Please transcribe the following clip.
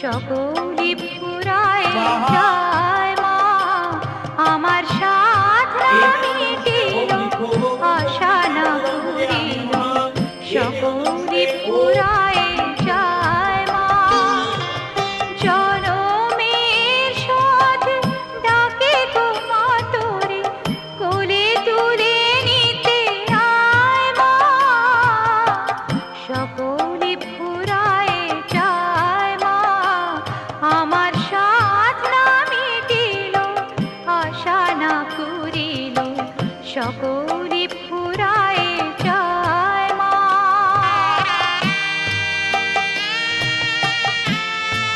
সকলি ফুরায় যায় মা, আমার সাধ না মিটিল, আশা না পুরিল, সকলি ফুরায় যায় মা। জনমের শোধ ডাকে গো মা তোরে, কোলে তুলে নিতে আয় মা, সকলি ফুরায় যায় মা, আমার সাধ না মিটিল, আশা না পুরিল, সকল